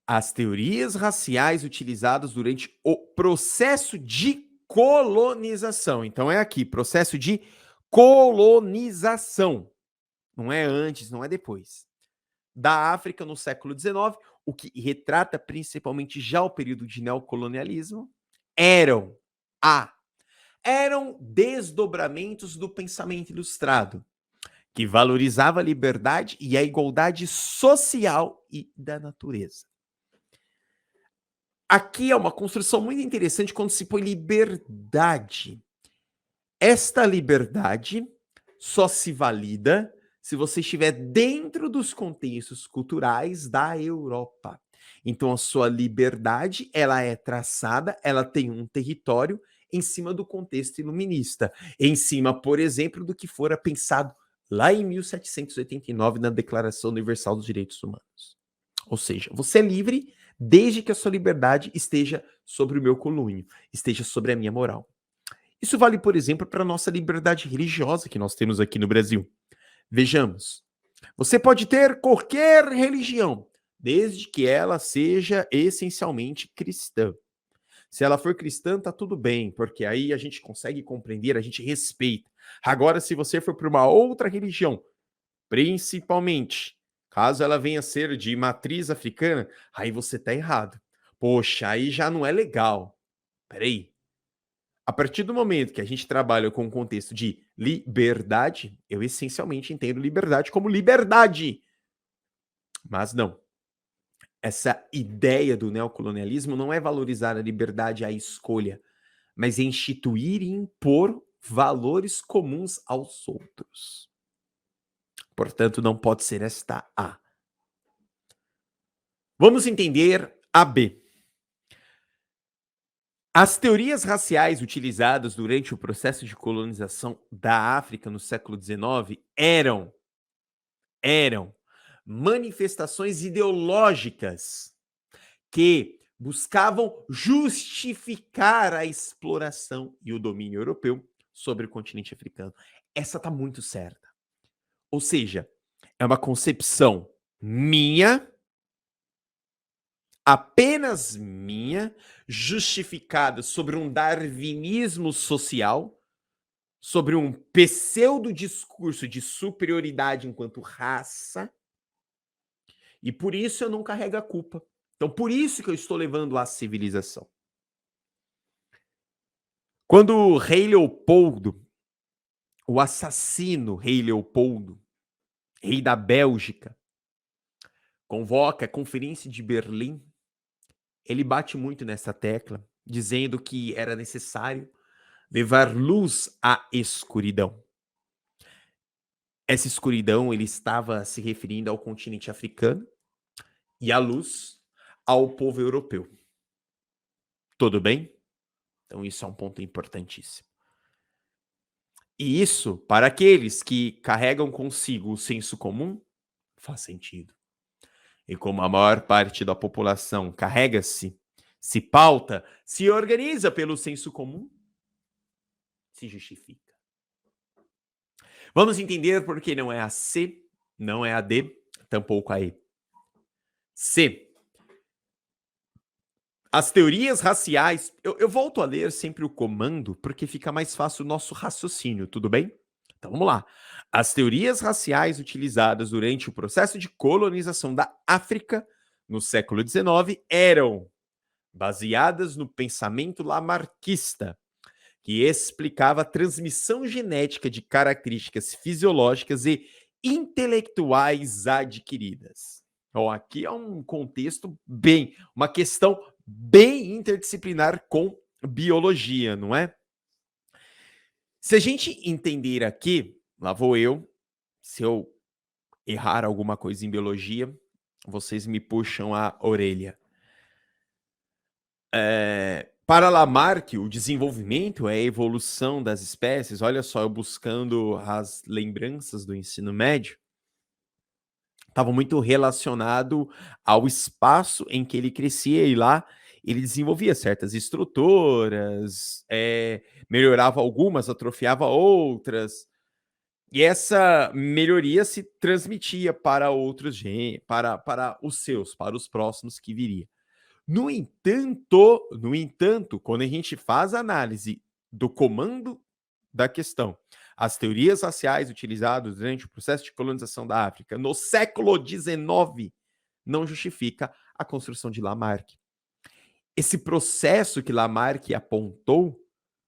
As teorias raciais utilizadas durante o processo de colonização. Então é aqui, processo de colonização. Não é antes, não é depois. Da África no século XIX, o que retrata principalmente já o período de neocolonialismo, eram desdobramentos do pensamento ilustrado, que valorizava a liberdade e a igualdade social e da natureza. Aqui é uma construção muito interessante quando se põe liberdade. Esta liberdade só se valida se você estiver dentro dos contextos culturais da Europa. Então a sua liberdade, ela é traçada, ela tem um território em cima do contexto iluminista, em cima, por exemplo, do que fora pensado lá em 1789 na Declaração Universal dos Direitos Humanos. Ou seja, você é livre desde que a sua liberdade esteja sobre o meu colunho, esteja sobre a minha moral. Isso vale, por exemplo, para a nossa liberdade religiosa que nós temos aqui no Brasil. Vejamos, você pode ter qualquer religião, desde que ela seja essencialmente cristã. Se ela for cristã, tá tudo bem, porque aí a gente consegue compreender, a gente respeita. Agora, se você for para uma outra religião, principalmente caso ela venha a ser de matriz africana, aí você tá errado. Poxa, aí já não é legal. Peraí. A partir do momento que a gente trabalha com o contexto de liberdade, eu essencialmente entendo liberdade como liberdade. Mas não. Essa ideia do neocolonialismo não é valorizar a liberdade à escolha, mas é instituir e impor valores comuns aos outros. Portanto, não pode ser esta A. Vamos entender a B. As teorias raciais utilizadas durante o processo de colonização da África no século XIX eram manifestações ideológicas que buscavam justificar a exploração e o domínio europeu sobre o continente africano. Essa está muito certa. Ou seja, é uma concepção minha, apenas minha, justificada sobre um darwinismo social, sobre um pseudo-discurso de superioridade enquanto raça, e por isso eu não carrego a culpa. Então, por isso que eu estou levando à civilização. Quando o rei Leopoldo, o assassino rei Leopoldo, rei da Bélgica, convoca a Conferência de Berlim, ele bate muito nessa tecla, dizendo que era necessário levar luz à escuridão. Essa escuridão ele estava se referindo ao continente africano e a luz ao povo europeu. Tudo bem? Então isso é um ponto importantíssimo. E isso, para aqueles que carregam consigo o senso comum, faz sentido. E como a maior parte da população carrega-se, se pauta, se organiza pelo senso comum, se justifica. Vamos entender por que não é a C, não é a D, tampouco a E. C. As teorias raciais. Eu volto a ler sempre o comando, porque fica mais fácil o nosso raciocínio, tudo bem? Então vamos lá. As teorias raciais utilizadas durante o processo de colonização da África no século XIX eram baseadas no pensamento lamarquista, que explicava a transmissão genética de características fisiológicas e intelectuais adquiridas. Então, aqui é um contexto uma questão bem interdisciplinar com biologia, não é? Se a gente entender aqui, lá vou eu, se eu errar alguma coisa em biologia, vocês me puxam a orelha. Para Lamarck, o desenvolvimento é a evolução das espécies. Olha só, eu buscando as lembranças do ensino médio, estava muito relacionado ao espaço em que ele crescia e lá ele desenvolvia certas estruturas, melhorava algumas, atrofiava outras. E essa melhoria se transmitia para outros para os seus, para os próximos que viria. No entanto, quando a gente faz a análise do comando da questão, as teorias raciais utilizadas durante o processo de colonização da África no século XIX não justifica a construção de Lamarck. Esse processo que Lamarck apontou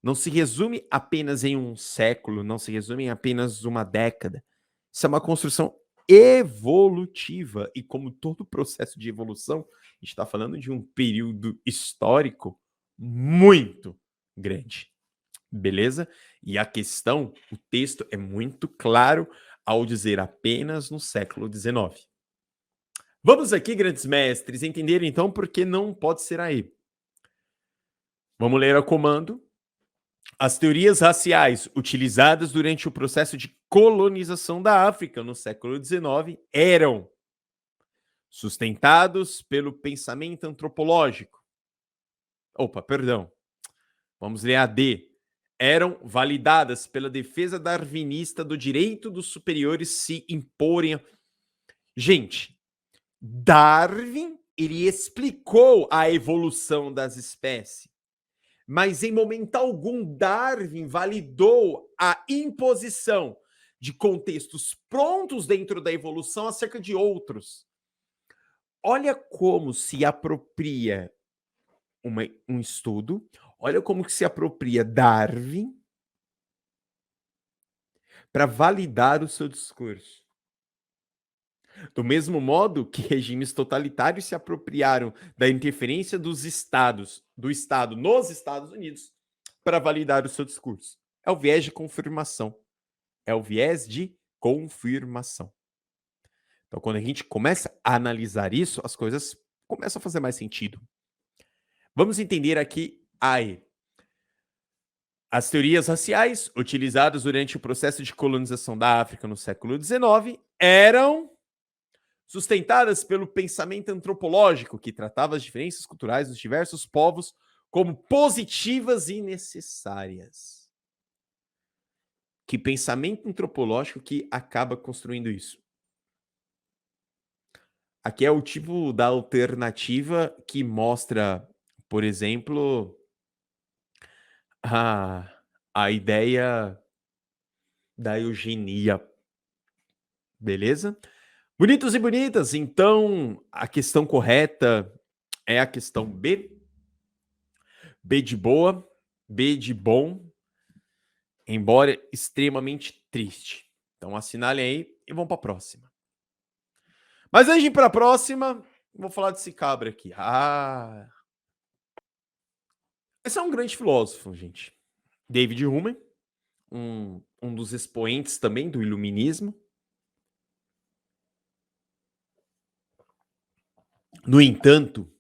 não se resume apenas em um século, não se resume em apenas uma década. Isso é uma construção evolutiva. E como todo processo de evolução, a gente está falando de um período histórico muito grande. Beleza? E a questão, o texto é muito claro ao dizer apenas no século XIX. Vamos aqui, grandes mestres, entender então por que não pode ser aí. Vamos ler a comando. As teorias raciais utilizadas durante o processo de colonização da África no século XIX eram sustentados pelo pensamento antropológico. Opa, perdão. Vamos ler a D. Eram validadas pela defesa darwinista do direito dos superiores se imporem. Gente, Darwin, ele explicou a evolução das espécies. Mas em momento algum Darwin validou a imposição de contextos prontos dentro da evolução acerca de outros. Olha como se apropria um estudo, olha como que se apropria Darwin para validar o seu discurso. Do mesmo modo que regimes totalitários se apropriaram da interferência do Estado nos Estados Unidos para validar o seu discurso. É o viés de confirmação. É o viés de confirmação. Então, quando a gente começa a analisar isso, as coisas começam a fazer mais sentido. Vamos entender aqui aí. As teorias raciais utilizadas durante o processo de colonização da África no século XIX eram sustentadas pelo pensamento antropológico, que tratava as diferenças culturais dos diversos povos como positivas e necessárias. Que pensamento antropológico que acaba construindo isso? Aqui é o tipo da alternativa que mostra, por exemplo, a ideia da eugenia. Beleza? Bonitos e bonitas, então a questão correta é a questão B. B de boa, B de bom, embora extremamente triste. Então assinalem aí e vamos para a próxima. Mas antes de ir para a próxima, vou falar desse cabra aqui. Esse é um grande filósofo, gente. David Hume, um dos expoentes também do iluminismo. No entanto,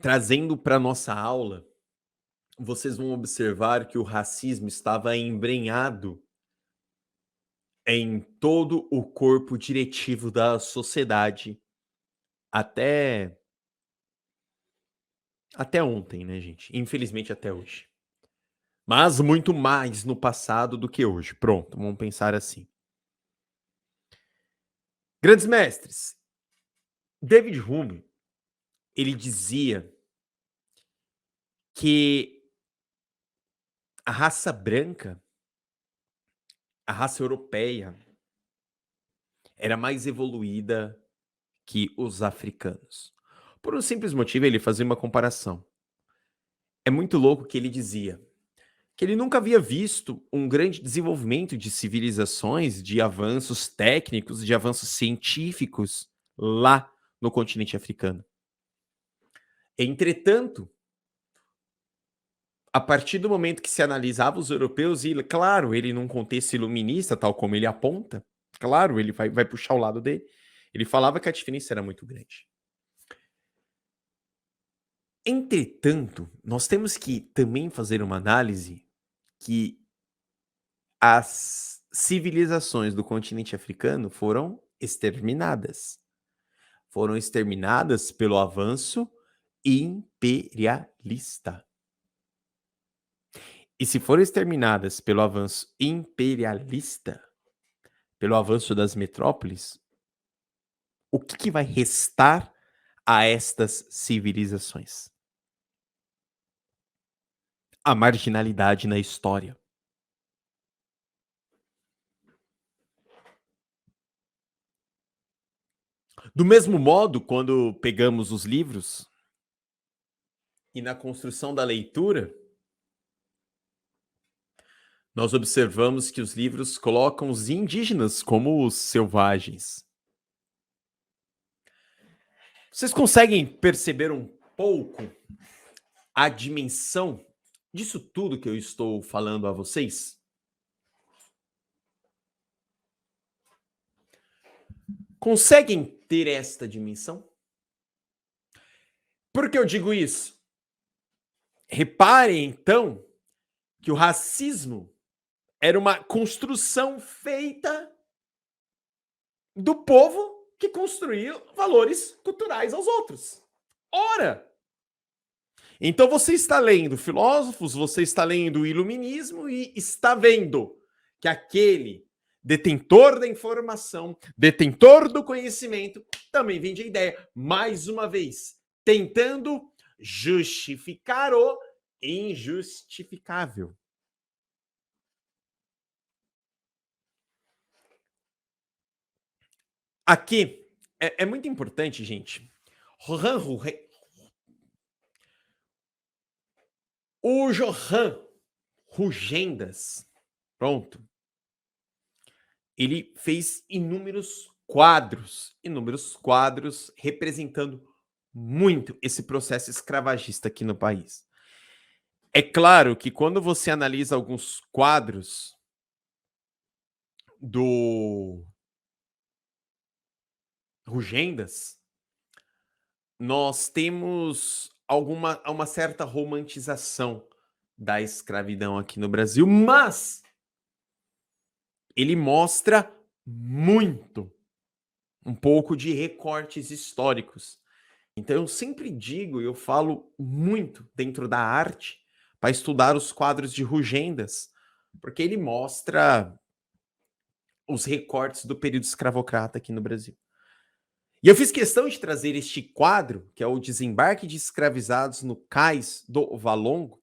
trazendo para nossa aula, vocês vão observar que o racismo estava embrenhado em todo o corpo diretivo da sociedade até ontem, né, gente? Infelizmente até hoje. Mas muito mais no passado do que hoje. Pronto, vamos pensar assim. Grandes mestres, David Hume, ele dizia que a raça branca, a raça europeia, era mais evoluída que os africanos. Por um simples motivo, ele fazia uma comparação. É muito louco que ele dizia que ele nunca havia visto um grande desenvolvimento de civilizações, de avanços técnicos, de avanços científicos lá no continente africano. Entretanto, a partir do momento que se analisava os europeus, e claro, ele num contexto iluminista, tal como ele aponta, claro, ele vai puxar o lado dele, ele falava que a diferença era muito grande. Entretanto, nós temos que também fazer uma análise que as civilizações do continente africano foram exterminadas. Foram exterminadas pelo avanço imperialista. E se forem exterminadas pelo avanço imperialista, pelo avanço das metrópoles, o que vai restar a estas civilizações? A marginalidade na história. Do mesmo modo, quando pegamos os livros e na construção da leitura, nós observamos que os livros colocam os indígenas como os selvagens. Vocês conseguem perceber um pouco a dimensão disso tudo que eu estou falando a vocês? Conseguem ter esta dimensão? Por que eu digo isso? Reparem, então, que o racismo era uma construção feita do povo que construía valores culturais aos outros. Ora! Então você está lendo filósofos, você está lendo o iluminismo e está vendo que aquele detentor da informação, detentor do conhecimento, também vende a ideia, mais uma vez, tentando justificar o injustificável. Aqui é muito importante, gente. O Johann Rugendas, pronto, ele fez inúmeros quadros representando muito esse processo escravagista aqui no país. É claro que quando você analisa alguns quadros do Rugendas, nós temos uma certa romantização da escravidão aqui no Brasil, mas ele mostra muito, um pouco de recortes históricos. Então eu sempre digo, eu falo muito dentro da arte para estudar os quadros de Rugendas, porque ele mostra os recortes do período escravocrata aqui no Brasil. E eu fiz questão de trazer este quadro, que é o Desembarque de Escravizados no Cais do Valongo,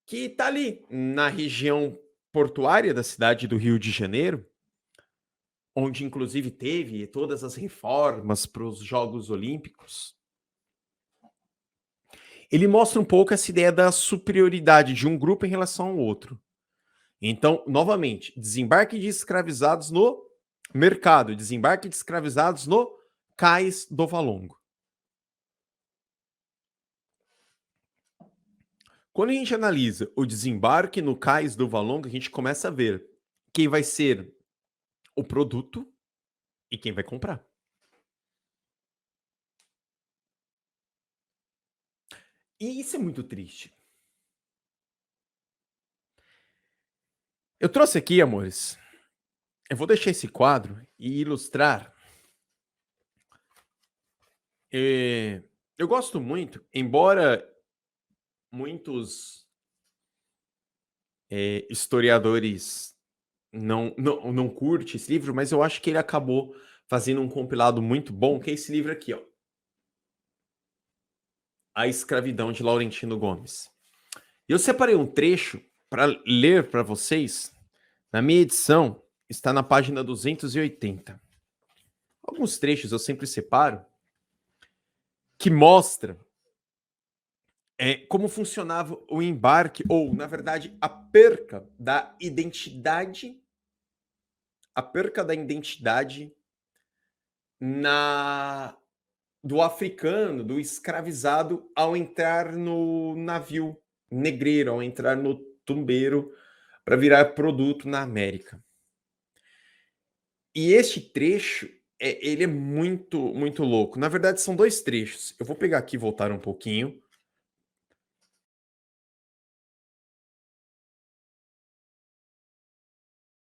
que está ali na região portuária da cidade do Rio de Janeiro, onde inclusive teve todas as reformas para os Jogos Olímpicos. Ele mostra um pouco essa ideia da superioridade de um grupo em relação ao outro. Então, novamente, desembarque de escravizados no mercado, desembarque de escravizados no Cais do Valongo. Quando a gente analisa o desembarque no Cais do Valongo, a gente começa a ver quem vai ser o produto e quem vai comprar. E isso é muito triste. Eu trouxe aqui, amores, eu vou deixar esse quadro e ilustrar. Eu gosto muito, embora muitos historiadores não curte esse livro, mas eu acho que ele acabou fazendo um compilado muito bom, que é esse livro aqui, ó. A Escravidão, de Laurentino Gomes. Eu separei um trecho para ler para vocês. Na minha edição, está na página 280. Alguns trechos eu sempre separo, que mostra como funcionava o embarque, ou, na verdade, a perca da identidade do africano, do escravizado, ao entrar no navio negreiro, ao entrar no tumbeiro para virar produto na América. E este trecho, ele é muito, muito louco. Na verdade, são dois trechos. Eu vou pegar aqui e voltar um pouquinho